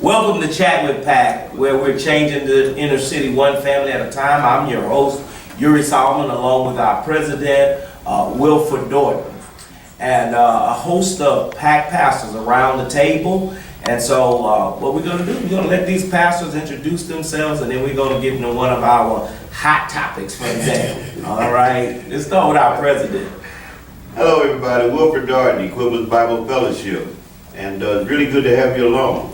Welcome to Chat with PAK, where we're changing the inner city one family at a time. I'm your host, Yuri Solomon, along with our president, Wilford Dorton, and a host of PAK pastors around the table. And so what we're going to do, we're going to let these pastors introduce themselves, and then we're going to get into one of our hot topics for the day. All right, let's start with our president. Hello everybody, Wilford Dorton, Equivalent Bible Fellowship, and it's really good to have you along.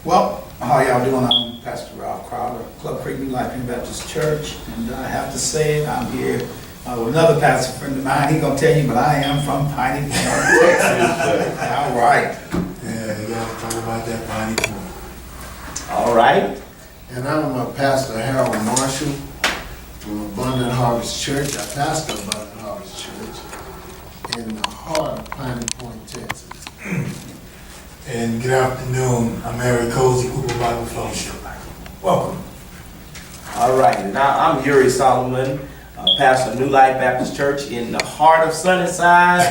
Well, how y'all doing? I'm Pastor Ralph Crowder, Club Creek New Life Baptist Church, and I have to say I'm here with another pastor friend of mine. He's going to tell you, but I am from Piney Point, Texas. All right. Yeah, you gotta talk about that Piney Point. All right. And I'm Pastor Harold Marshall from Abundant Harvest Church. I pastor Abundant Harvest Church in the heart of Piney Point, Texas. And good afternoon, I'm Eric Cozy, Cooper Bible Fellowship. Welcome. All right, now I'm Yuri Solomon, pastor of New Life Baptist Church in the heart of Sunnyside,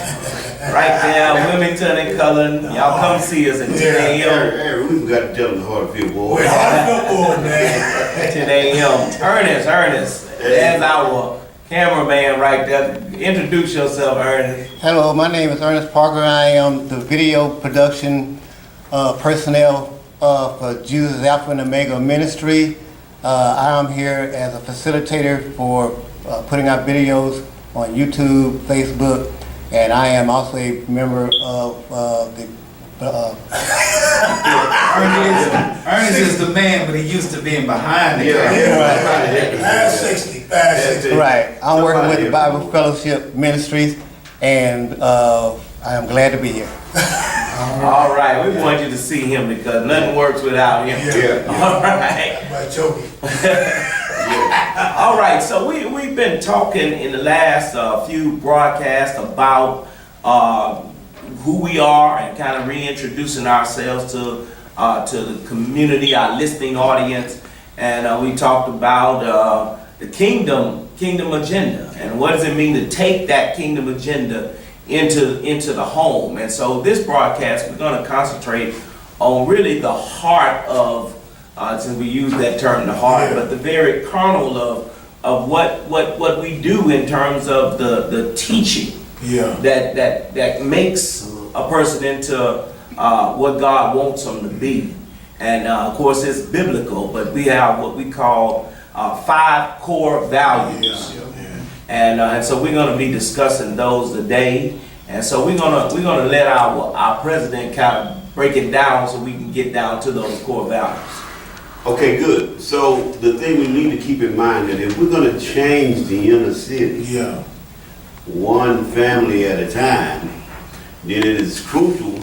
right there, Wilmington and Cullen. Y'all come see us at 10 a.m. Hey, we've got to tell them the Hartfield boy. We're Hartfield, man. 10 a.m. Ernest, there's our cameraman right there. Introduce yourself, Ernest. Hello, my name is Ernest Parker. I am the video production personnel for Jesus Alpha and Omega Ministry. I am here as a facilitator for putting out videos on YouTube, Facebook, and I am also a member of the Ernest is the man, but he used to being behind the camera. Yeah, Fast 60. right. I'm working with the Bible Fellowship Ministries, and I am glad to be here. All right, we want you to see him because nothing works without him. Yeah. All right. By choking. All right, so we've been talking in the last few broadcasts about who we are and kind of reintroducing ourselves to the community, our listening audience, and we talked about the kingdom agenda and what does it mean to take that kingdom agenda into the home. And so this broadcast we're going to concentrate on really the heart of, since we use that term, the heart, but the very kernel of what we do in terms of the teaching that makes a person into what God wants them to be. And of course it's biblical, but we have what we call 5 core values. And so we're going to be discussing those today. And so we're gonna let our president kind of break it down so we can get down to those core values. Okay, good. So the thing we need to keep in mind that if we're going to change the inner city, one family at a time, then it is crucial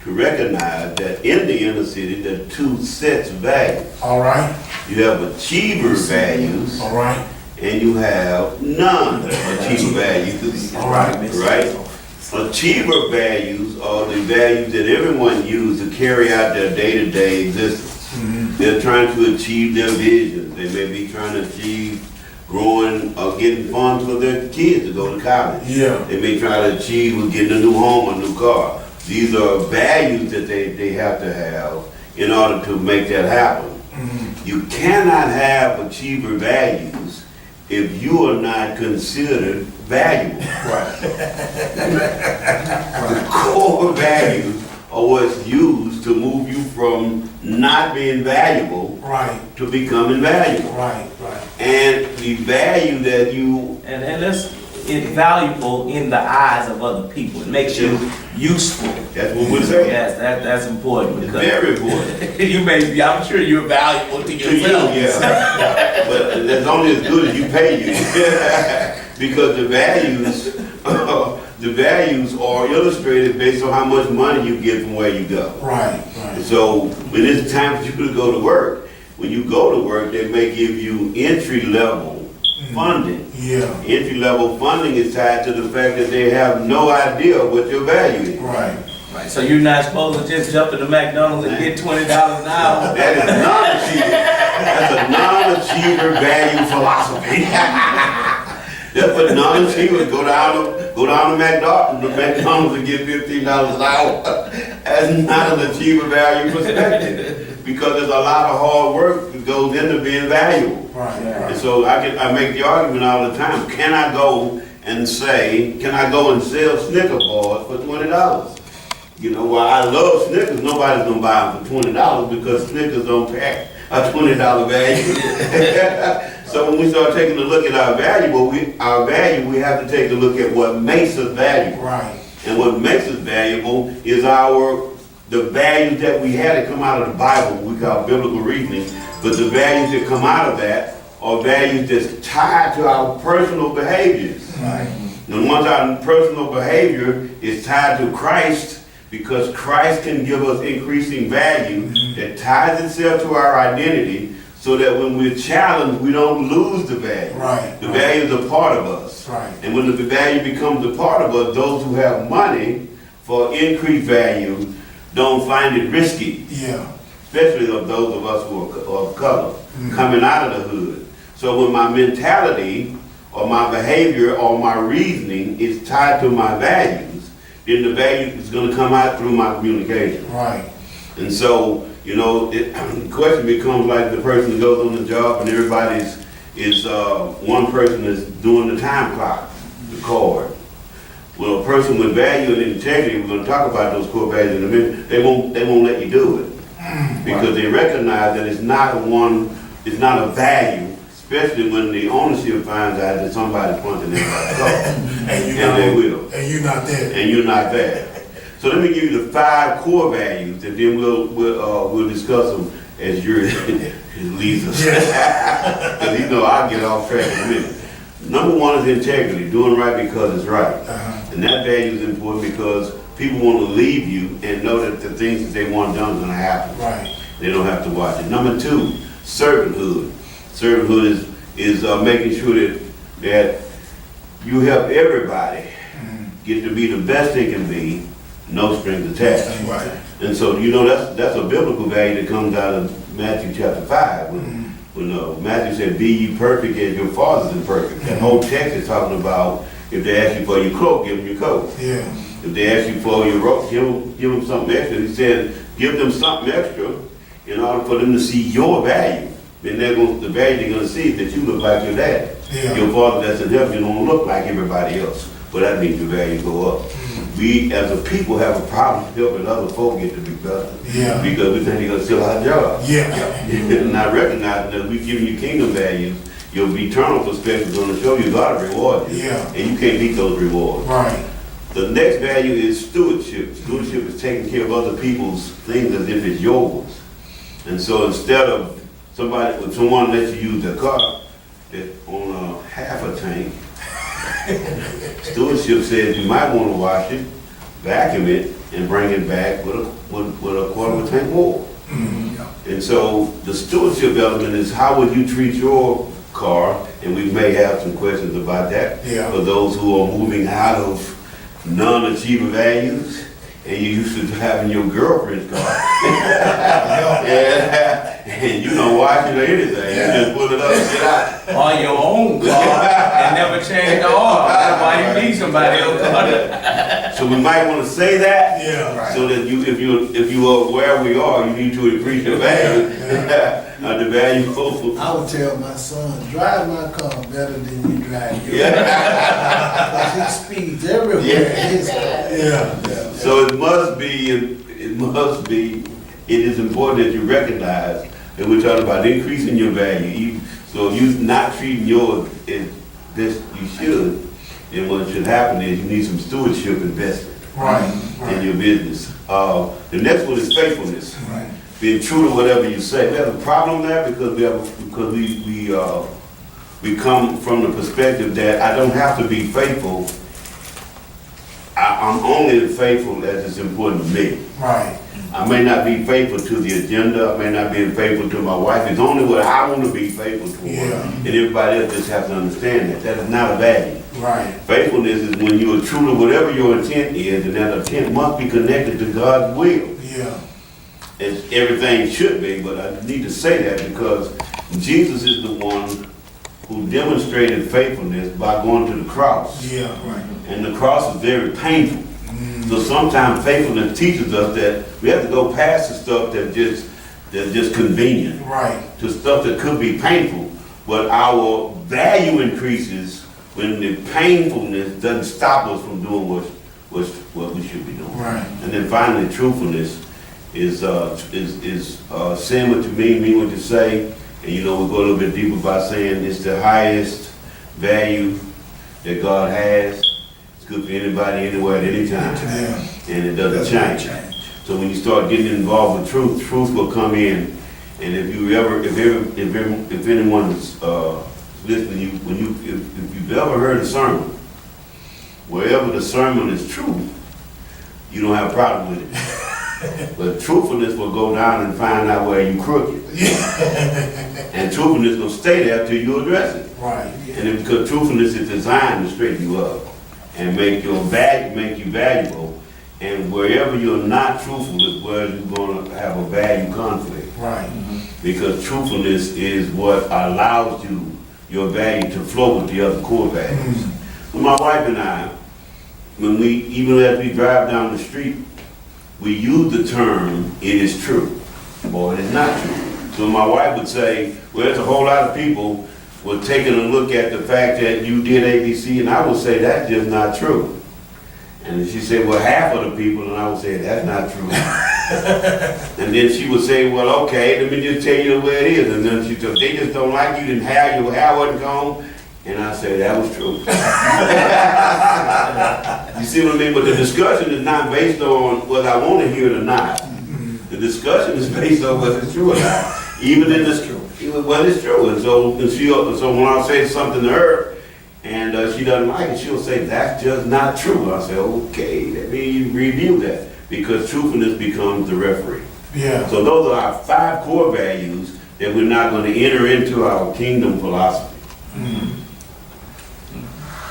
to recognize that in the inner city there are 2 sets of values. All right. You have achiever values. All right. And you have non-achiever values. All right. Right? Achiever values are the values that everyone uses to carry out their day-to-day existence. They're trying to achieve their visions. They may be trying to achieve growing or getting funds for their kids to go to college. They may try to achieve with getting a new home or a new car. These are values that they have to have in order to make that happen. You cannot have achiever values if you are not considered valuable. The core values are what's used to move you from not being valuable to becoming valuable. And the value that you... And it's valuable in the eyes of other people. It makes you useful. That's what we're saying. Yes, that's important. It's very important. I'm sure you're valuable to yourself. But that's only as good as you pay you. Because the values are illustrated based on how much money you get from where you go. So when it's time for you to go to work, when you go to work, they may give you entry-level funding. Entry-level funding is tied to the fact that they have no idea what your value is. Right. So you're not supposed to just jump into McDonald's and get $20 an hour? That is non-achiever. That's a non-achiever value philosophy. That's what non-achievers go down Go down to McDonald's and get $15 an hour. That's not an achiever value perspective, because there's a lot of hard work that goes into being valuable. Right, And so I make the argument all the time, can I go and sell Snicker bars for $20? You know, while I love Snickers, nobody's gonna buy them for $20 because Snickers don't pack a $20 value. So when we start taking a look at our value, we have to take a look at what makes us valuable. right, And what makes us valuable is the values that we had that come out of the Bible, we call biblical reasoning, but the values that come out of that are values that's tied to our personal behaviors. Right. And once our personal behavior is tied to Christ, because Christ can give us increasing value that ties itself to our identity, so that when we're challenged, we don't lose the value. Right. The value is a part of us. Right. And when the value becomes a part of us, those who have money for increased value don't find it risky, yeah, especially of those of us who are of color, coming out of the hood. So when my mentality or my behavior or my reasoning is tied to my values, then the value is going to come out through my communication. right, And so, you know, the question becomes like the person that goes on the job and everybody's one person is doing the time clock, the card. Well, a person with value and integrity, we're going to talk about those core values in a minute, they won't let you do it. Because they recognize that it's not a value, especially when the ownership finds out that somebody's punching everybody's car. and They will. and you're not there. And you're not there. So let me give you the 5 core values, and then we'll discuss them as your Lisa. Because you know I'll get off track in a minute. Number 1 is integrity, doing right because it's right. And that value is important because people want to leave you and know that the things that they want done is going to happen. Right, They don't have to watch it. Number 2, servanthood. Servanthood is making sure that you help everybody get to be the best they can be, no strings attached. right, And so, you know, that's a biblical value that comes out of Matthew chapter 5. When Matthew said, be ye perfect as your Father is perfect. That whole text is talking about if they ask you for your cloak, give them your coat. yeah, If they ask you for your rope, give them something extra. He said, give them something extra in order for them to see your value. Then the value they're going to see is that you look like your dad. Yeah. Your father that's in heaven, you don't look like everybody else. But that means your value go up. We, as a people, have a problem helping other folk get to be better. Yeah. Because we think they're going to steal our job. yeah, Not recognizing that we giving you kingdom values, your eternal perspective is going to show you God will reward you. Yeah. And you can't beat those rewards. right, The next value is stewardship. Stewardship is taking care of other people's things as if it's yours. And so instead of someone lets you use their car that's on half a tank, stewardship says you might want to wash it, vacuum it, and bring it back with a quarter of a tank more. And so the stewardship element is how would you treat your car, and we may have some questions about that. Yeah. For those who are moving out of non-achiever values, and you used to having your girlfriend's car. And you don't wash it or anything, you just put it up and get out. On your own car and never change the oil. That's why you need somebody else to So we might want to say that, yeah, so that if you are where we are, you need to increase your value. The value goes. I would tell my son, drive my car better than you drive yours. Yeah. Because he speeds everywhere in his car. Yeah, So it is important that you recognize that we're talking about increasing your value. So if you're not treating yours as best you should, then what should happen is you need some stewardship investment in your business. The next one is faithfulness. right, Being true to whatever you say. We have a problem there because we come from the perspective that I don't have to be faithful. I'm only faithful as it's important to me. right, I may not be faithful to the agenda, I may not be faithful to my wife, it's only what I want to be faithful to. Yeah. And everybody else just has to understand that. That is not a value. right, Faithfulness is when you are true to whatever your intent is, and that intent must be connected to God's will. yeah, As everything should be, but I need to say that because Jesus is the one who demonstrated faithfulness by going to the cross. yeah, right, And the cross is very painful. So sometimes faithfulness teaches us that we have to go past the stuff that's just convenient. Right. To stuff that could be painful, but our value increases when the painfulness doesn't stop us from doing what we should be doing. Right. And then finally, truthfulness is saying what you mean what you say, and we go a little bit deeper by saying it's the highest value that God has. It's good for anybody, anywhere, at any time, and it doesn't change. So when you start getting involved with truth will come in. And if anyone is listening, if you've ever heard a sermon, wherever the sermon is true, you don't have a problem with it. But truthfulness will go down and find out where you crooked. And truthfulness will stay there till you address it. Right. And because truthfulness is designed to straighten you up and make you valuable. And wherever you're not truthful is where you're going to have a value conflict. Right. Because truthfulness is what allows your value to flow with the other core values. So my wife and I, even as we drive down the street, we use the term, it is true, or it is not true. So my wife would say, well, there's a whole lot of people were taking a look at the fact that you did ABC, and I would say that's just not true. And she said, well, half of the people, and I would say, that's not true. And then she would say, well, okay, let me just tell you the way it is. And then she said, they just don't like you, your hair wasn't gone. And I said, that was true. You see what I mean? But the discussion is not based on whether I want to hear it or not. The discussion is based on whether it's true or not. Even in this, well, it's true. And so when I say something to her, and she doesn't like it, she'll say, that's just not true. I say, okay, let me review that. Because truthfulness becomes the referee. Yeah. So those are our 5 core values that we're not going to enter into our kingdom philosophy.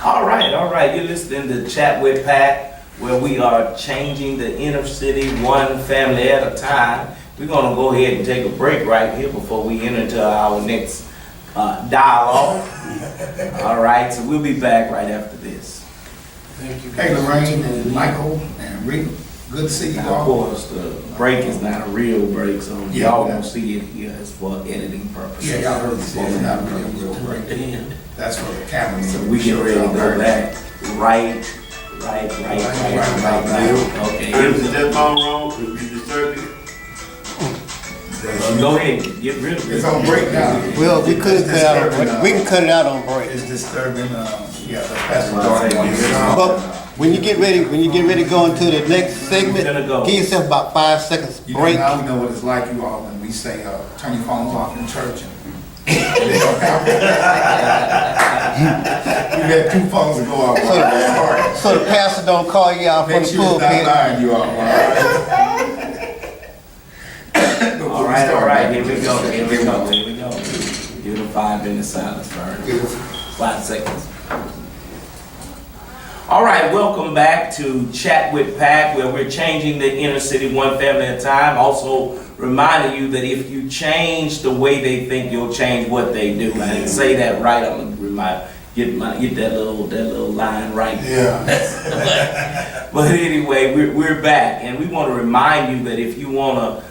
All right. You're listening to Chat with PAK, where we are changing the inner city one family at a time. We're going to go ahead and take a break right here before we enter into our next dialogue. All right, so we'll be back right after this. Thank you. Hey, Lorraine and Michael and Rita, good to see you Of all. course, the break is not a real break, so Yeah. y'all won't see it here. It's for editing purposes. Yeah, y'all heard this, it's not really a real break. That's for the camera. So we get ready to go back right now. Okay, Is that phone wrong? Did you disturb it? go ahead, get rid of it. It's on break now. Well, we could cut it out on break. We can cut it out on break. It's disturbing, the pastor. But when you get ready to go into the next segment, Gonna go. give yourself about 5 seconds You know, break. now we know what it's like, you all, when we say, turn your phones off in church. And they don't have You had 2 phones to go off. So the pastor don't call you out from Make the sure it's not pulpit. lying, you all right? All right, here we go. Give it a 5-minute silence for her. 5 seconds. All right, welcome back to Chat with PAK, where we're changing the inner city one family at a time. Also reminding you that if you change the way they think, you'll change what they do. I didn't say that right. I'm gonna get that little line right. Yeah. But anyway, we're back, and we want to remind you that if you want to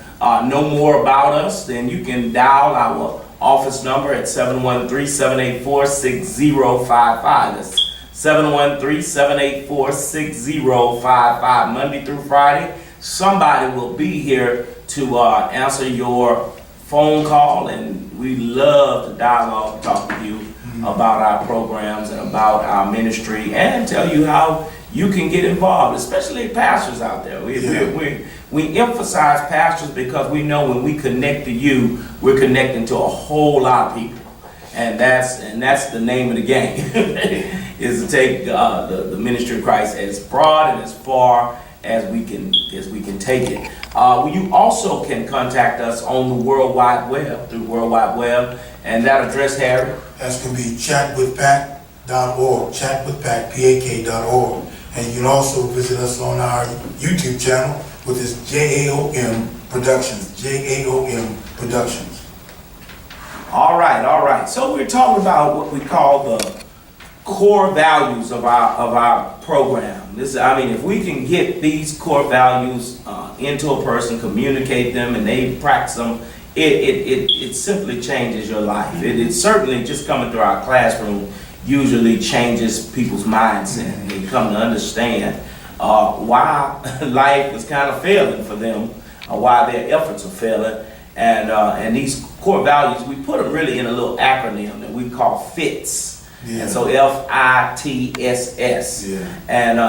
know more about us, then you can dial our office number at 713-784-6055. That's 713-784-6055. Monday through Friday, somebody will be here to answer your phone call, and we love to dialogue, talk with you about our programs and about our ministry, and tell you how you can get involved, especially pastors out there. We emphasize pastors because we know when we connect to you, we're connecting to a whole lot of people. And that's the name of the game, is to take the ministry of Christ as broad and as far as we can take it. You also can contact us on the World Wide Web, through World Wide Web, and that address, Harry? That's going to be chatwithpak.org, chatwithpak.org. And you can also visit us on our YouTube channel, which is JAOM Productions, JAOM Productions. All right. So we're talking about what we call the core values of our program. If we can get these core values into a person, communicate them, and they practice them, it simply changes your life. It certainly, just coming through our classroom, usually changes people's mindset. They come to understand why life is kind of failing for them, why their efforts are failing, and these core values, we put them really in a little acronym that we call FITS. Yeah. And so FITSS. Yeah. And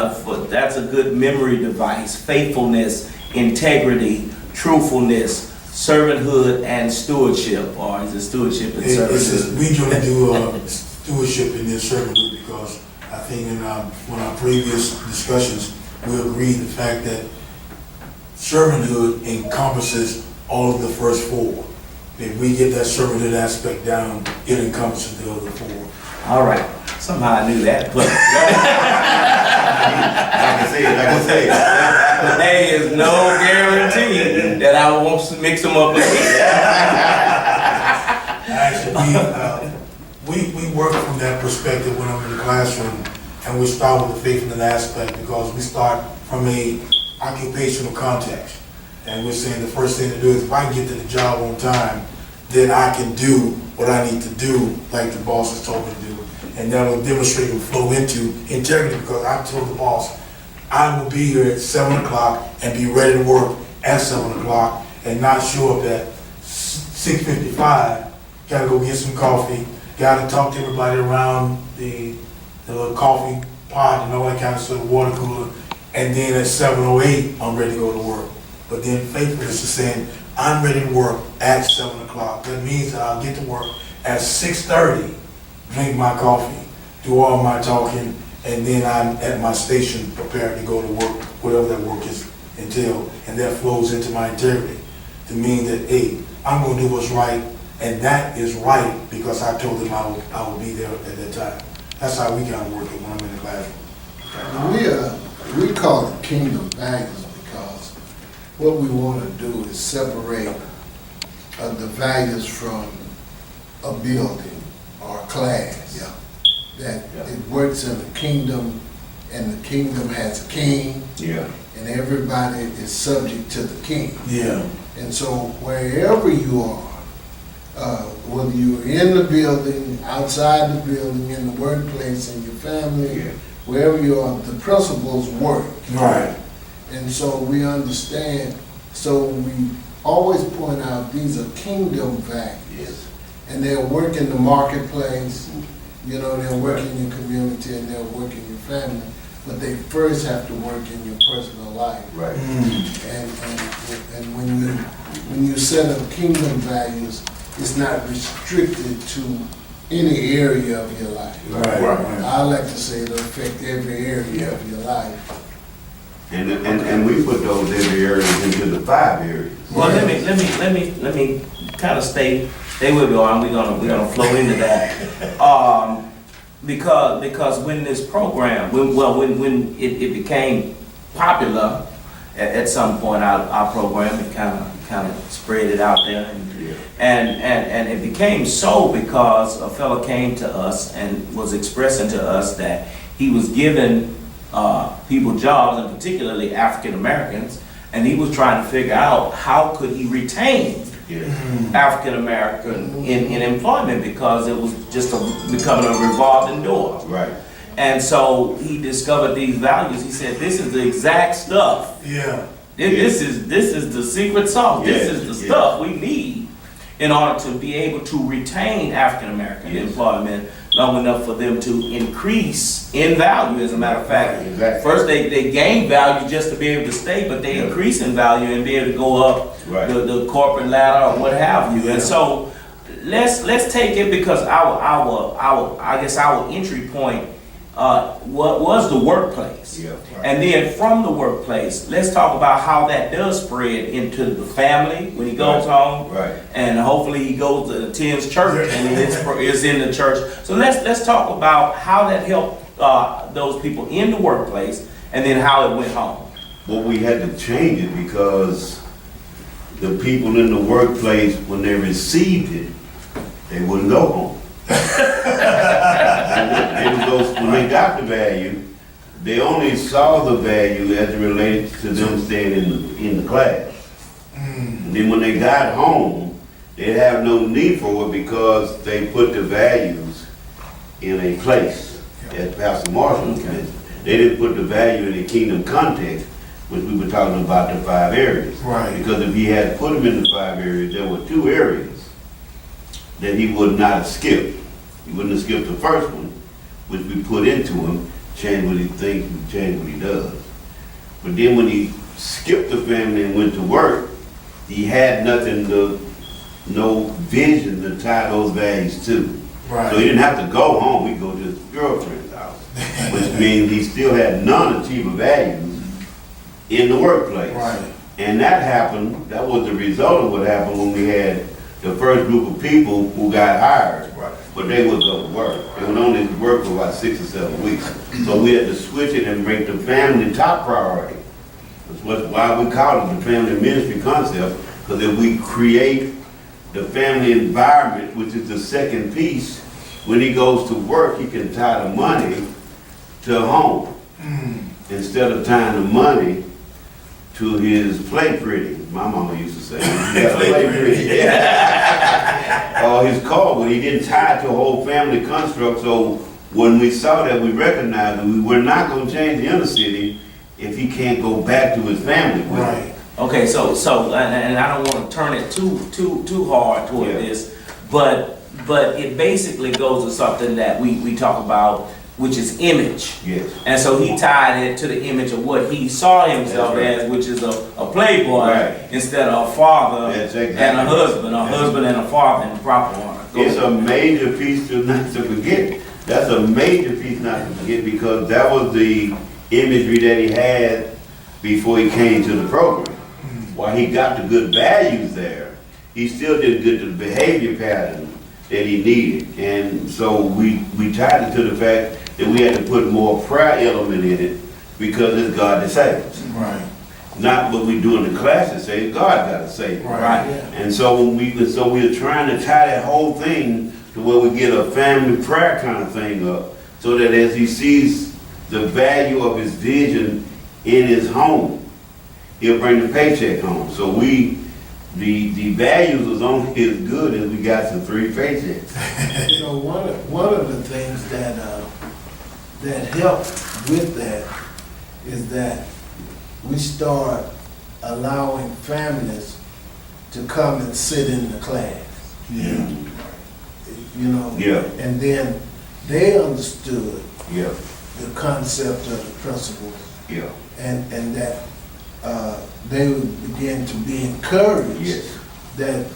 that's a good memory device: faithfulness, integrity, truthfulness, servanthood, and stewardship. Or is it stewardship and servanthood? We usually do stewardship in this servanthood because I think in one of our previous discussions, we agreed the fact that servanthood encompasses all of the first four. If we get that servanthood aspect down, it encompasses the other four. All right. Somehow I knew that, but Like I say. there is no guarantee that I won't mix them up again. Actually, we work from that perspective when I'm in the classroom, and we start with the faithfulness aspect because we start from a occupational context. And we're saying the first thing to do is if I can get to the job on time, then I can do what I need to do like the boss has told me to do. And that will demonstrate and flow into integrity because I told the boss, I will be here at 7 o'clock and be ready to work at 7 o'clock and not show up at 6:55. Gotta go get some coffee, gotta talk to everybody around the little coffee pot and all that kind of stuff, water cooler. And then at 7:08, I'm ready to go to work. But then faithfulness is saying, I'm ready to work at 7 o'clock. That means that I'll get to work at 6:30, drink my coffee, do all my talking, and then I'm at my station prepared to go to work, whatever that work is entailed. And that flows into my integrity to mean that, hey, I'm gonna do what's right, and that is right because I told them I would be there at that time. That's how we kind of work it when I'm in the classroom. We call it kingdom values because what we want to do is separate the values from a building or a class. That it works in the kingdom, and the kingdom has a king, and everybody is subject to the king. Yeah. And so wherever you are, whether you're in the building, outside the building, in the workplace, in your family, wherever you are, the principles work. Right. And so we understand, so we always point out these are kingdom values. And they'll work in the marketplace, they'll work in your community and they'll work in your family, but they first have to work in your personal life. Right. And when you set up kingdom values, it's not restricted to any area of your life. Right. I like to say it'll affect every area of your life. And we put those every areas into the 5 areas. Well, let me kind of stay with you, and we're gonna flow into that. Because when this program, when it became popular at some point, our program, it kind of spread it out there, and it became so because a fellow came to us and was expressing to us that he was giving people jobs, and particularly African Americans, and he was trying to figure out how could he retain African American in employment because it was just becoming a revolving door. Right. And so he discovered these values. He said, "This is the exact stuff. Yeah. This is the secret sauce. This is the stuff we need in order to be able to retain African American employment long enough for them to increase in value. As a matter of fact, first they gain value just to be able to stay, but they increase in value and be able to go up the corporate ladder or what have you. And so let's take it because our I guess our entry point was the workplace. And then from the workplace, let's talk about how that does spread into the family when he goes home. And hopefully he goes to attends church and is in the church. So let's talk about how that helped those people in the workplace and then how it went home. Well, we had to change it because the people in the workplace, when they received it, they wouldn't go home. When they got the value, they only saw the value as it related to them staying in the class. And then when they got home, they have no need for it because they put the values in a place, as Pastor Marshall mentioned. They didn't put the value in a kingdom context, which we were talking about the 5 areas. Right. Because if he had put them in the 5 areas, there were 2 areas that he would not have skipped. He wouldn't have skipped the first one, which we put into him, change what he thinks and change what he does. But then when he skipped the family and went to work, he had no vision to tie those values to. Right. So he didn't have to go home, he'd go to his girlfriend's house, which means he still had non-achiever values in the workplace. Right. And that happened, that was the result of what happened when we had the first group of people who got hired. Right. But they would go to work. They would only work for about 6 or 7 weeks. So we had to switch it and make the family top priority. That's why we call it the family ministry concept, because if we create the family environment, which is the second piece, when he goes to work, he can tie the money to home. Instead of tying the money to his play pretty. My mama used to say, you gotta play pretty. Or his car, when he didn't tie it to a whole family construct. So when we saw that, we recognized that we were not gonna change the inner city if he can't go back to his family with it. Right. Okay, so, and I don't wanna turn it too hard toward Yeah. this, but it basically goes to something that we talk about, which is image. Yes. And so he tied it to the image of what he saw himself That's right. as, which is a playboy, Right. instead of a father That's exactly and a right. husband and a father and a proper one. It's a major piece not to forget. That's a major piece not to forget, because that was the imagery that he had before he came to the program. While he got the good values there, he still didn't get the behavior pattern that he needed. And so we tied it to the fact that we had to put more prayer element in it, because it's God that saves. Right. Not what we do in the class that saves, God got to save. Right. And so we are trying to tie that whole thing to where we get a family prayer kind of thing up, so that as he sees the value of his vision in his home, he'll bring the paycheck home. So the values was only as good as we got the 3 paychecks. You know, one of the things that helped with that is that we start allowing families to come and sit in the class. Yeah. You know? Yeah. And then they understood Yeah, the concept of the principles, yeah, and that they would begin to be encouraged yes, that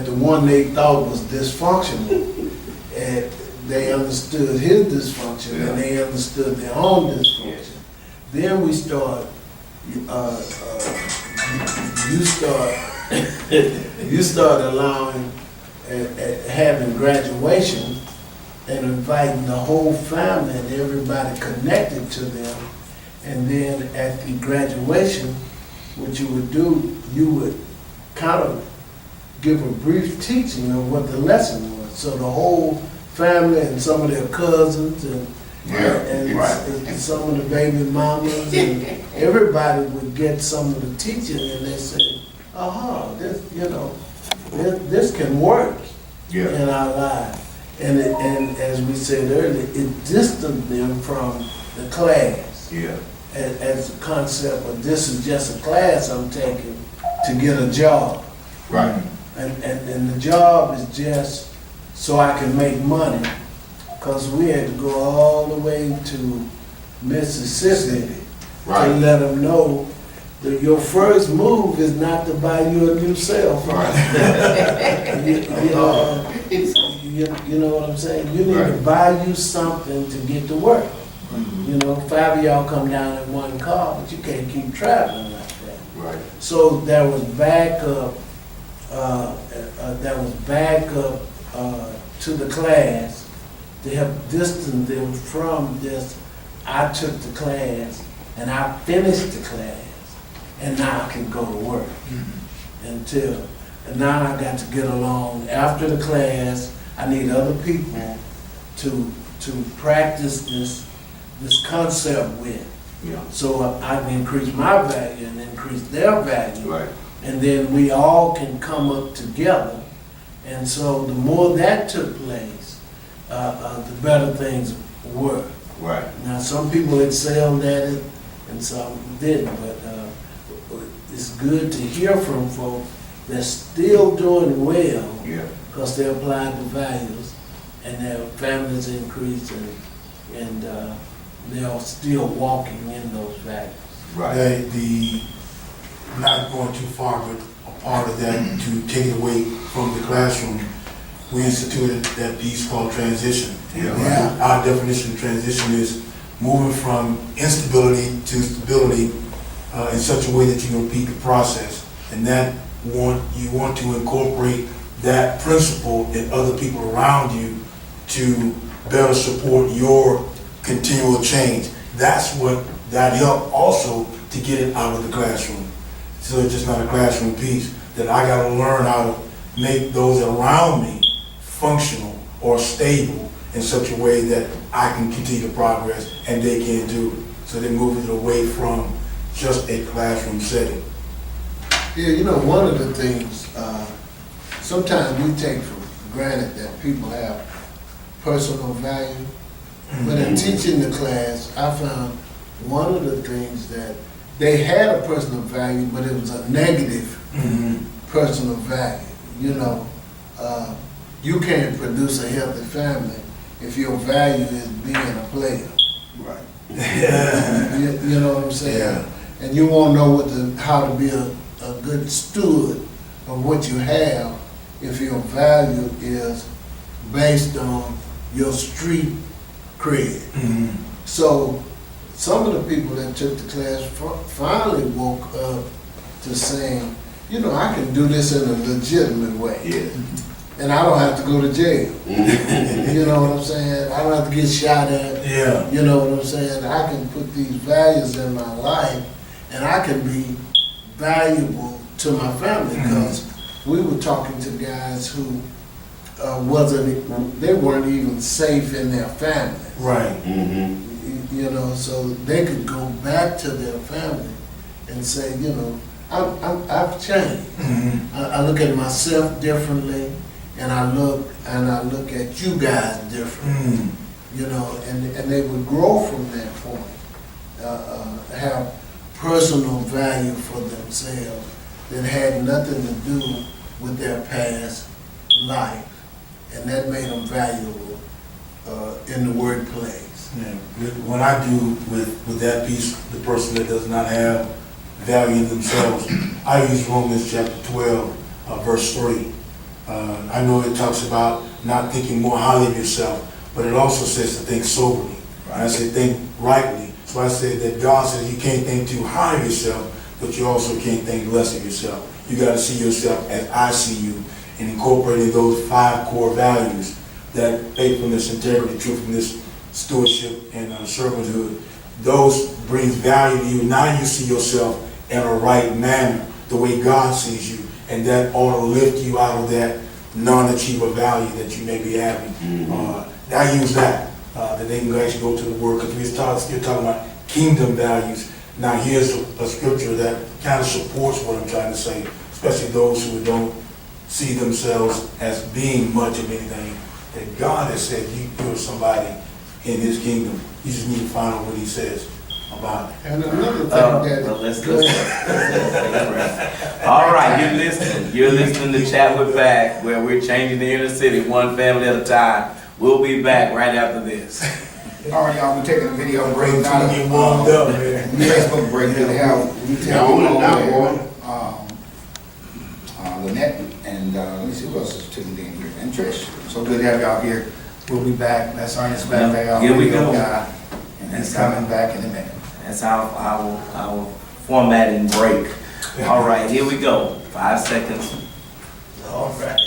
the one they thought was dysfunctional, and they understood his dysfunction, Yeah. and they understood their own dysfunction. Yes. Then we start, you start allowing, having graduation and inviting the whole family and everybody connected to them. And then at the graduation, what you would do, you would kind of give a brief teaching of what the lesson was. So the whole family and some of their cousins and and some of the baby mamas and everybody would get some of the teaching, and they say, aha, this can work yeah, in our lives. And as we said earlier, it distanced them from the class yeah, as a concept of this is just a class I'm taking to get a job. right, And the job is just so I can make money, because we had to go all the way to Mississippi to right, let them know that your first move is not to buy you a new cell phone. You know what I'm saying? You need to Right. buy you something to get to work. You know, 5 of y'all come down in one car, but you can't keep traveling like that. right, So there was backup, to the class to help distance them from this. I took the class and I finished the class, and now I can go to work. And now I got to get along after the class. I need other people to to practice this concept with. Yeah. So I can increase my value and increase their value. Right. And then we all can come up together. And so the more that took place, the better things were. Right. Now, some people excelled at it and some didn't, but it's good to hear from folks that's still doing well Yeah. because they applied the values and their families increased and they are still walking in those values. Right. Not going too far, but a part of that, to take it away from the classroom, we instituted that piece called transition. Yeah. Our definition of transition is moving from instability to stability in such a way that you can repeat the process. And that you want to incorporate that principle in other people around you to better support your continual change. That helped also to get it out of the classroom. So it's just not a classroom piece, that I gotta learn how to make those around me functional or stable in such a way that I can continue to progress and they can do. So they move it away from just a classroom setting. Yeah, you know, one of the things, sometimes we take for granted that people have personal value. But in teaching the class, I found one of the things that they had a personal value, but it was a negative personal value. You know, you can't produce a healthy family if your value is being a player. Right. You know what I'm saying? Yeah. And you won't know how to be a good steward of what you have if your value is based on your street cred. So some of the people that took the class finally woke up to saying, you know, I can do this in a legitimate way. Yeah. And I don't have to go to jail. You know what I'm saying? I don't have to get shot at. Yeah. You know what I'm saying? I can put these values in my life and I can be valuable to my family, because we were talking to guys who they weren't even safe in their family. Right. You know, so they could go back to their family and say, you know, I've changed. I look at myself differently, and I look at you guys differently. You know, and they would grow from that point, have personal value for themselves that had nothing to do with their past life, and that made them valuable in the workplace. Yeah. When I do with that piece, the person that does not have value in themselves, I use Romans chapter 12, verse 3. I know it talks about not thinking more highly of yourself, but it also says to think soberly. I say think rightly. So I said that God says you can't think too high of yourself, but you also can't think less of yourself. You got to see yourself as I see you, and incorporating those 5 core values, that faithfulness, integrity, truthfulness, stewardship, and servanthood. Those brings value to you. Now you see yourself in a right manner, the way God sees you, and that ought to lift you out of that non-achiever value that you may be having. I use that they can actually go to the word, because we're still talking about kingdom values. Now here's a scripture that kind of supports what I'm trying to say, especially those who don't see themselves as being much of anything. That God has said you're somebody in His kingdom. You just need to find out what He says about it. And another thing that... Well, let's all right, you're listening. You're listening to Chat with PAK, where we're changing the inner city one family at a time. We'll be back right after this. All right, y'all, we're taking a video break Brain now. get warmed up, man. Facebook break that have Lynette and let me see who else is tuned in here, and Trish. So good to have y'all here. We'll be back. That's Ernest back there. Here we go. And he's coming back in a minute. That's our formatting break. All right, here we go. 5 seconds. All right.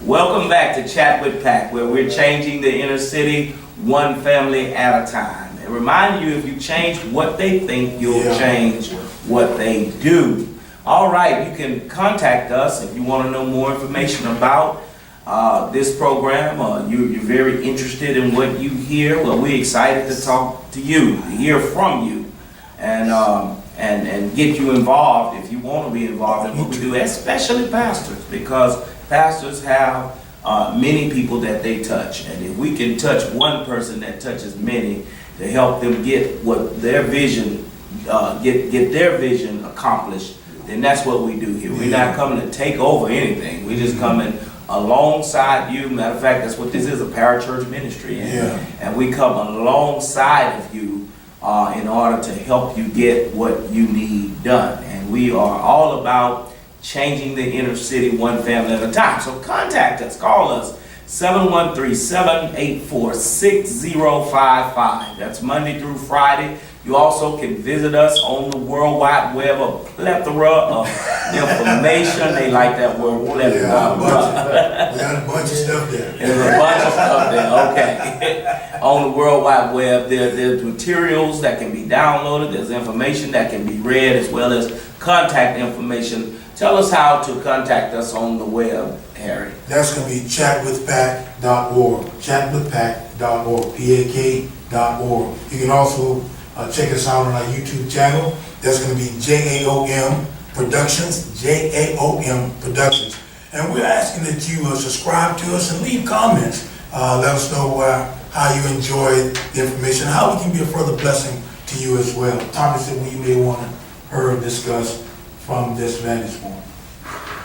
Welcome back to Chat with PAK, where we're changing the inner city one family at a time. And remind you, if you change what they think, you'll change what they do. All right, you can contact us if you want to know more information about this program. You're very interested in what you hear. Well, we're excited to talk to you, to hear from you, and get you involved if you want to be involved in what we do, especially pastors, because pastors have many people that they touch, and if we can touch one person that touches many to help them get what their vision, get their vision accomplished, then that's what we do here. We're not coming to take over anything. We're just coming alongside you. Matter of fact, that's what this is, a parachurch ministry. And we come alongside of you in order to help you get what you need done. And we are all about changing the inner city one family at a time. So contact us, call us, 713-784-6055. That's Monday through Friday. You also can visit us on the World Wide Web, a plethora of information. They like that word, plethora. We got a bunch of stuff there. There's a bunch of stuff there, okay. On the World Wide Web, there's materials that can be downloaded, there's information that can be read, as well as contact information. Tell us how to contact us on the web, Harry. That's going to be chatwithpak.org, chatwithpak.org, PAK.org. You can also check us out on our YouTube channel. That's going to be JAOM Productions, JAOM Productions. And we're asking that you subscribe to us and leave comments. Let us know how you enjoy the information, how we can be a further blessing to you as well. Topics that we may want to hear discussed from this vantage point.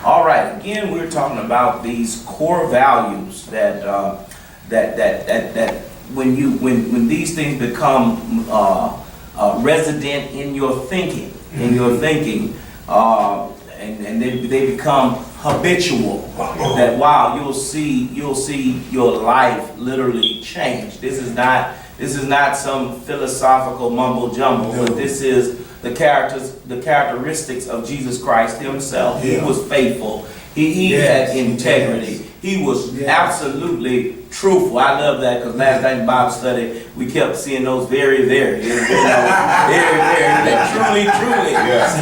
All right. Again, we're talking about these core values that when these things become resident in your thinking, and they become habitual. That you'll see your life literally change. This is not some philosophical mumbo jumbo, but this is the characteristics of Jesus Christ himself. He was faithful. He had integrity. He was absolutely truthful. I love that, because last night in Bible study, we kept seeing those very, very, truly,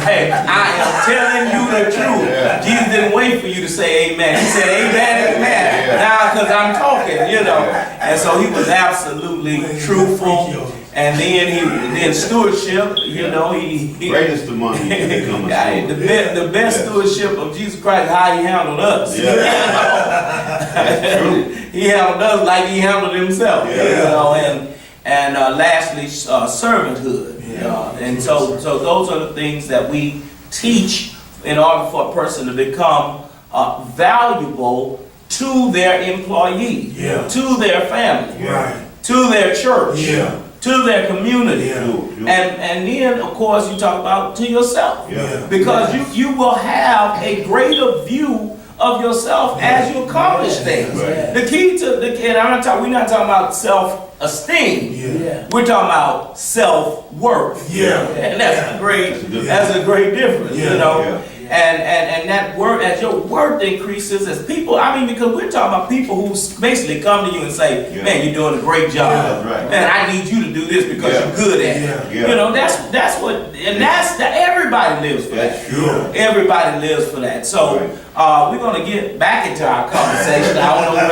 say, I am telling you the truth. Jesus didn't wait for you to say amen. He said amen, amen. Now, because I'm talking, And so he was absolutely truthful. And then stewardship, Greatest among you can become a steward. the best stewardship of Jesus Christ is how he handled us. That's true. He handled us like he handled himself. And lastly, servanthood. And so those are the things that we teach in order for a person to become valuable to their employee, to their family, to their church, to their community. And then, of course, you talk about to yourself. Because you will have a greater view of yourself as you accomplish things. The key to we're not talking about self-esteem. We're talking about self-worth. And that's a great difference, And that word, as your worth increases, as people, because we're talking about people who basically come to you and say, man, you're doing a great job. Man, I need you to do this because you're good at it. That's what, and everybody lives for that. Everybody lives for that. So we're going to get back into our conversation. I don't know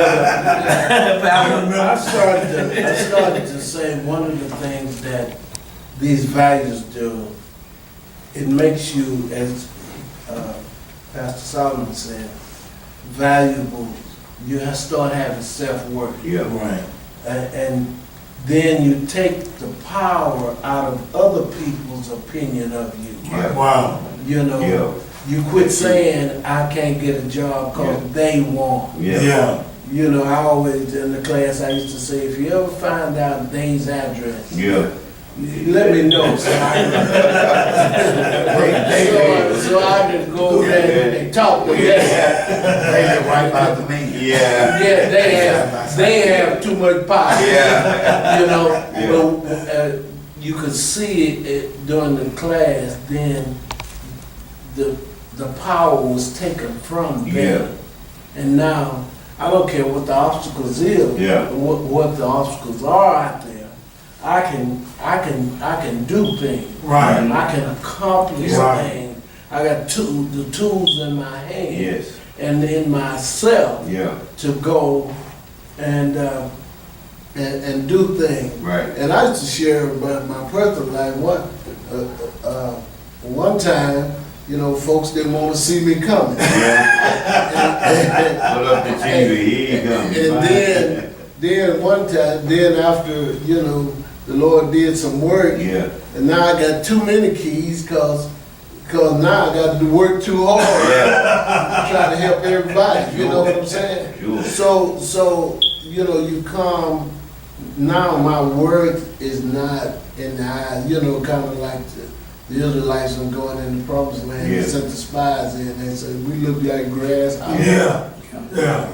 whether I started to say one of the things that these values do, it makes you, as Pastor Solomon said, valuable. You start having self-worth. And then you take the power out of other people's opinion of you. You quit saying, I can't get a job because they won't. I always, in the class, I used to say, if you ever find out Dane's address, let me know. So I can go there and talk with them. They live right by the main. They have too much power. But you could see it during the class. Then the power was taken from them, and now I don't care what the obstacles is, what the obstacles are out there. I can do things. I can accomplish things. I got the tools in my hand. and in myself Yeah, to go and do things. right. And I used to share about my personal life. One time, you know, folks didn't want to see me coming. Yeah. Put up the TV, here you come. And then one time, then after, you know, the Lord did some work, Yeah, and now I got too many keys, cause now I got to work too hard, yeah, trying to help everybody, you know what I'm saying? sure. So, you know, you come, now my worth is not in the eyes, you know, kind of like the Israelites are going in the promised land, Yeah. they sent the spies in, and said, we look like grasshoppers. Yeah.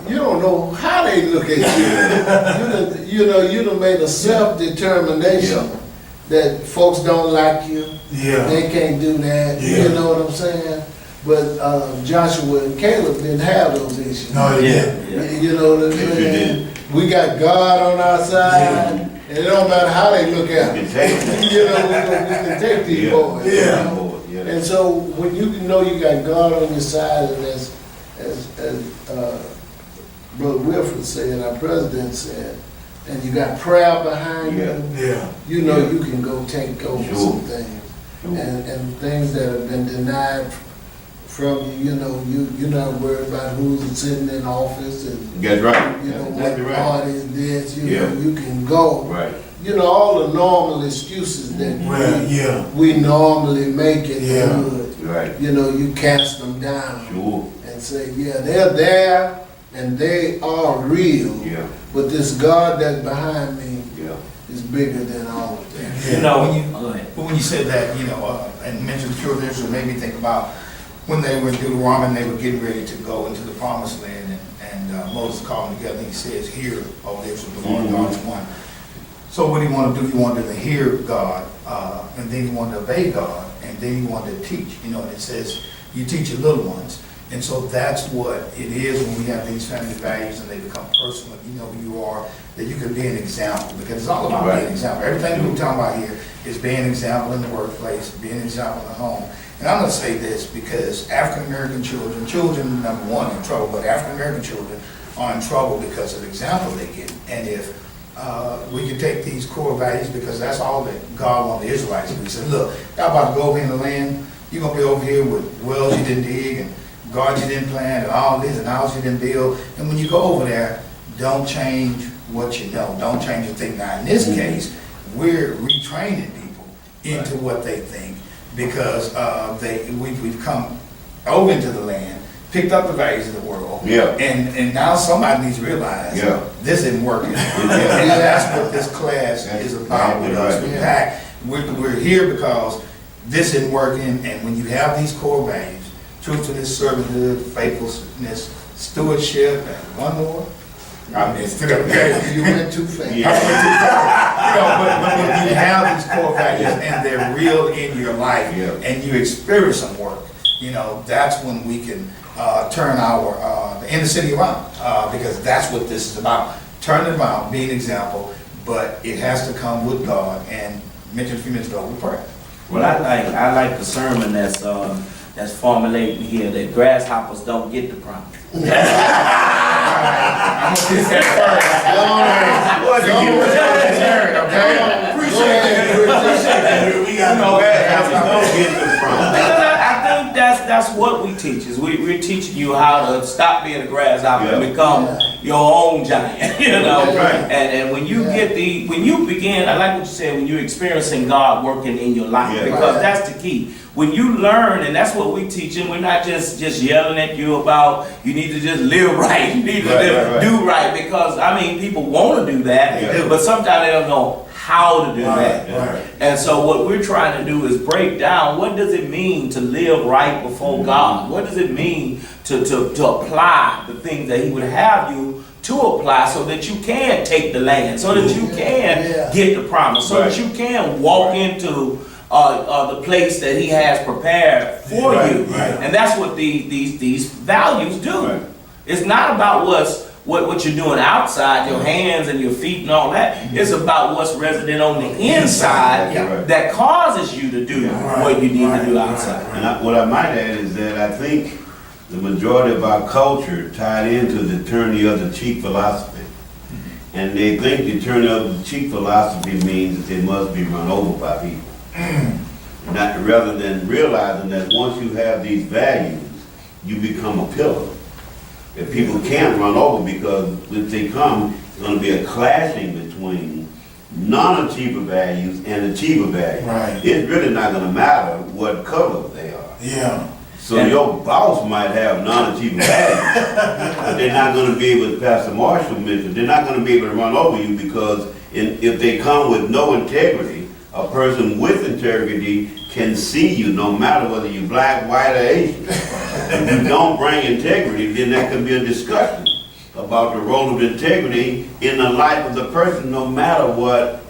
You don't know how they look at you. You done made a self-determination Yeah. that folks don't like you, Yeah. they can't do that, Yeah. you know what I'm saying? But Joshua and Caleb didn't have those issues. No, they Yeah, didn't. yeah. You know what I'm Yes, you saying? We got God on our side, and it don't matter how they look at You us. can take it. You know, we can take these Yeah. boys. you Yeah. know? Yeah. And so when you know you got God on your side, and as Brother Wilford said, our president said, and you got prayer behind Yeah. you, Yeah. you know Yeah. you can go take over Sure. some things. Sure. And things that have been denied from you, you know, you're not worried about who's sitting in office and, That's right. you know, That's what exactly right. party is this, you know, Yeah. you can go. Right. You know, all the normal excuses that Well, yeah. we normally make it Yeah. good. Right. You know, you cast them down Sure. and say, yeah, they're there and they are real, Yeah. but this God that's behind me Yeah. is bigger than all of them. You know, When you- go ahead. But when you said that, you know, and mentioned the children of Israel, made me think about when they were in Deuteronomy, and they were getting ready to go into the promised land, and Moses called them together, and he says, "Hear, O Israel, the Lord God is one." So what he wanted to do, he wanted to hear God, and then he wanted to obey God, and then he wanted to teach, you know, and it says, you teach your little ones. And so that's what it is when we have these family values and they become personal, you know who you are, that you can be an example, because it's all about being an example. Everything we're talking about here is being an example in the workplace, being an example in the home. And I'm gonna say this because African-American children, number one, in trouble, but African-American children are in trouble because of the example they get. And if we can take these core values, because that's all that God wanted the Israelites to do. He said, look, y'all about to go over in the land, you're gonna be over here with wells you didn't dig, and gardens you didn't plant, and all this, and houses you didn't build. And when you go over there, don't change what you know, don't change your thing. Now, in this case, we're retraining people into what they think, because we've come over into the land, picked up the values of the world. Yeah. And now somebody needs to realize, Yeah. this isn't working. And that's what this class is about with us. Right. With PAK, we're here because this isn't working, and when you have these core values, truthfulness, servanthood, faithfulness, stewardship, and one more, I missed it, okay? You went too fast. You know, but when you have these core values and they're real in your life, Yeah. and you experience some work, you know, that's when we can turn our the inner city around, because that's what this is about. Turning it around, being an example, but it has to come with God, and mentioned a few minutes ago, we pray. Well, I like the sermon that's formulating here, that grasshoppers don't get the promise. I'm gonna get that Appreciate that. We got no Don't get the front. I think that's what we teach, is we're teaching you how to stop being a grasshopper and Yeah. become your own giant, you know? That's right. And when you when you begin, I like what you said, when you're experiencing God working in your life, Yeah. because Right. that's the key. When you learn, and that's what we teaching, we're not just yelling at you about, you need to just live right, you need to Right. do right, because, I mean, people want to do that, Yeah. but sometimes they don't know how to do that. Right. And so what we're trying to do is break down, what does it mean to live right before God? What does it mean to apply the things that he would have you to apply, so that you can take the land, so that you can Yeah. get the promise, so that Right. you can walk into the place that he has prepared for Right, you. right. And that's what these values do. Right. It's not about what you're doing outside, your hands and your feet and all that. It's about what's resident on the inside Yeah. that causes you to do Yeah. what you need to do Right, outside. right, And what I might add is that I think the majority of our culture tied into the tyranny of the cheap philosophy. And they think the tyranny of the cheap philosophy means that they must be run over by people. Rather than realizing that once you have these values, you become a pillar that people can't run over, because if they come, it's going to be a clashing between non-achiever values and achiever values. Right. It's really not going to matter what color they are. Yeah. So your boss might have non-achieving values, but they're not going to be able, as Pastor Marshall mentioned, they're not going to be able to run over you, because if they come with no integrity, a person with integrity can see you no matter whether you're black, white, or Asian. If you don't bring integrity, then there can be a discussion about the role of integrity in the life of the person, no matter what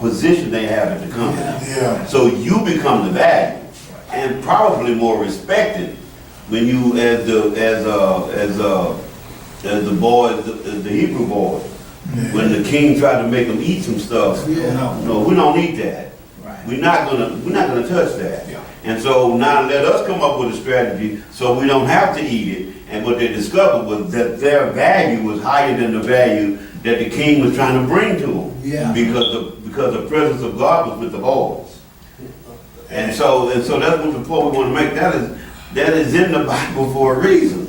position they have in the company. Yeah. So you become the value, and probably more respected when you, as the boys, the Hebrew boys, when the king tried to make them eat some stuff. No, we don't eat that. Right. We're not gonna touch that. Yeah. And so now let us come up with a strategy so we don't have to eat it. And what they discovered was that their value was higher than the value that the king was trying to bring to them. Yeah. Because the presence of God was with the boys. And so that's what the point we want to make. That is in the Bible for a reason.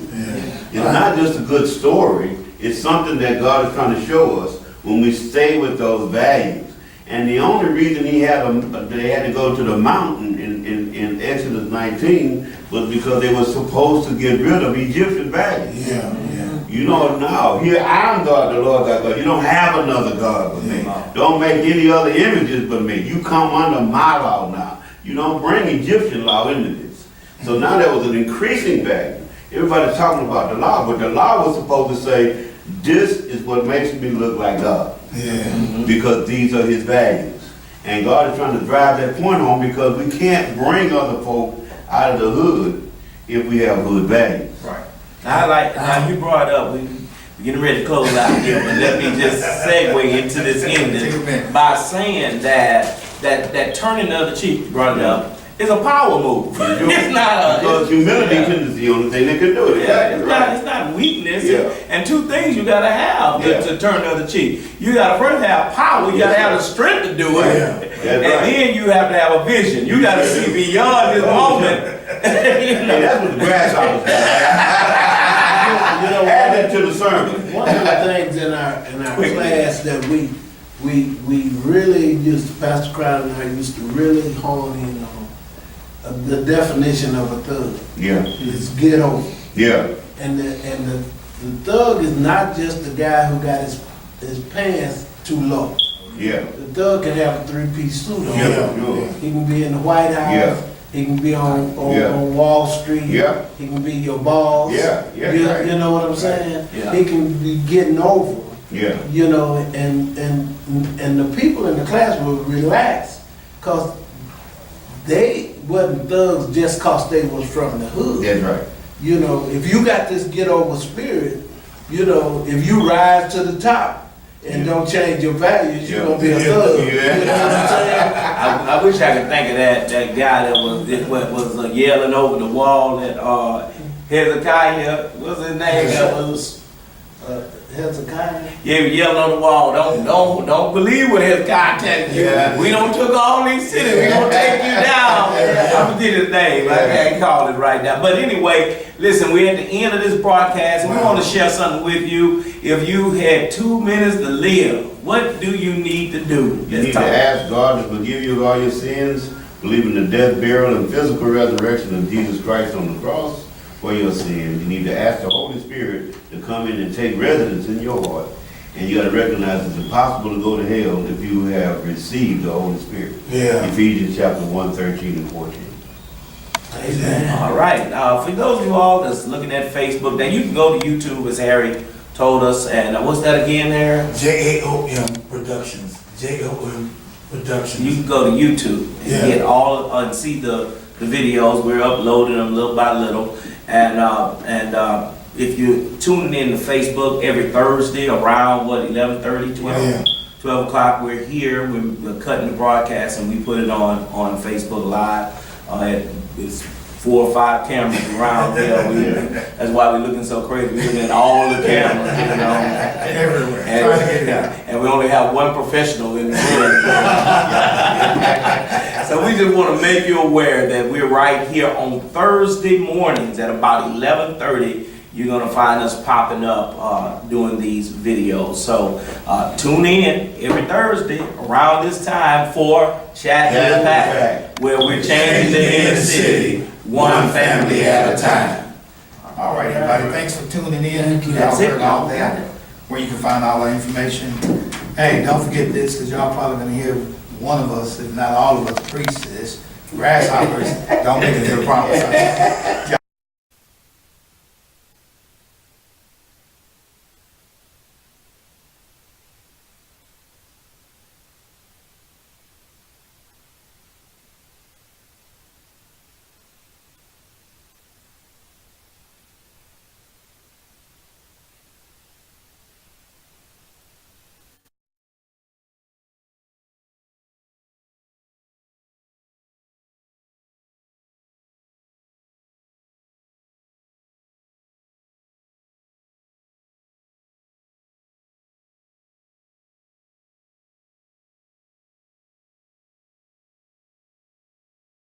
It's not just a good story. It's something that God is trying to show us when we stay with those values. And the only reason they had to go to the mountain in Exodus 19 was because they were supposed to get rid of Egyptian values. Yeah. You know, now, here I am God, the Lord thy God. You don't have another God but me. Don't make any other images but me. You come under my law now. You don't bring Egyptian law into this. So now there was an increasing value. Everybody's talking about the law, but the law was supposed to say, this is what makes me look like God. Yeah. Because these are his values. And God is trying to drive that point home, because we can't bring other folk out of the hood if we have hood values. Right. Now you brought up, we're getting ready to close out here, but let me just segue into this ending by saying that turning the other cheek, you brought it up, is a power move. It's not Because humility is the only thing that can do it. it's not weakness. Yeah. And two things you gotta have to turn the other cheek. You gotta first have power, you gotta have the strength to do it. And then you have to have a vision. You gotta see beyond this moment. Hey, that's what the grasshoppers do. Add that to the sermon. One of the things in our class that we really used to, Pastor Crowder and I used to really hone in on the definition of a thug. Yeah. Is get over. Yeah. And the thug is not just the guy who got his pants too low. Yeah. The thug can have a three-piece suit on. Yeah. He can be in the White House. Yeah. He can be on Yeah. Wall Street. Yeah. He can be your boss. Yeah. Yeah. You know what I'm saying? Yeah. He can be getting over. Yeah. You know, and the people in the class will relax, cause they wasn't thugs just cause they was from the hood. That's right. You know, if you got this get over spirit, you know, if you rise to the top and don't change your values, you're gonna be a thug. Yeah. You know what I'm saying? I wish I could think of that guy that was yelling over the wall at Hezekiah. What's his name? That was Hezekiah. yeah, yelling on the wall. Don't believe what Hezekiah telling you. Yeah. We don't took all these cities. We gonna take you down. I forget his name. I can't call it right now. But anyway, listen. We're at the end of this broadcast, and we want to share something with you. If you had 2 minutes to live, what do you need to do? You need to ask God to forgive you of all your sins, believe in the death, burial, and physical resurrection of Jesus Christ on the cross for your sins. You need to ask the Holy Spirit to come in and take residence in your heart. And you got to recognize it's impossible to go to hell if you have received the Holy Spirit. Yeah. Ephesians chapter 1, 13 and 14. Amen. All right. For those of you all that's looking at Facebook, then you can go to YouTube, as Harry told us. And what's that again, Harry? JAOM Productions. JAOM Productions. You can go to YouTube and get all and see the videos. We're uploading them little by little. And if you're tuning in to Facebook every Thursday around 11:30, 12 o'clock, we're here. We're cutting the broadcast and we put it on Facebook Live. It's 4 or 5 cameras around here. That's why we're looking so crazy. We're looking at all the cameras, you know. Everywhere, trying to get it out. And we only have one professional in the room. So we just want to make you aware that we're right here on Thursday mornings at about 11:30. You're going to find us popping up doing these videos. So tune in every Thursday around this time for Chat with PAK, where we're changing the inner city one family at a time. All right, everybody, thanks for tuning in. Y'all That's it. heard all that, where you can find all our information. Hey, don't forget this, because y'all probably gonna hear one of us, if not all of us, preach this. Grasshoppers don't make it to the promised land.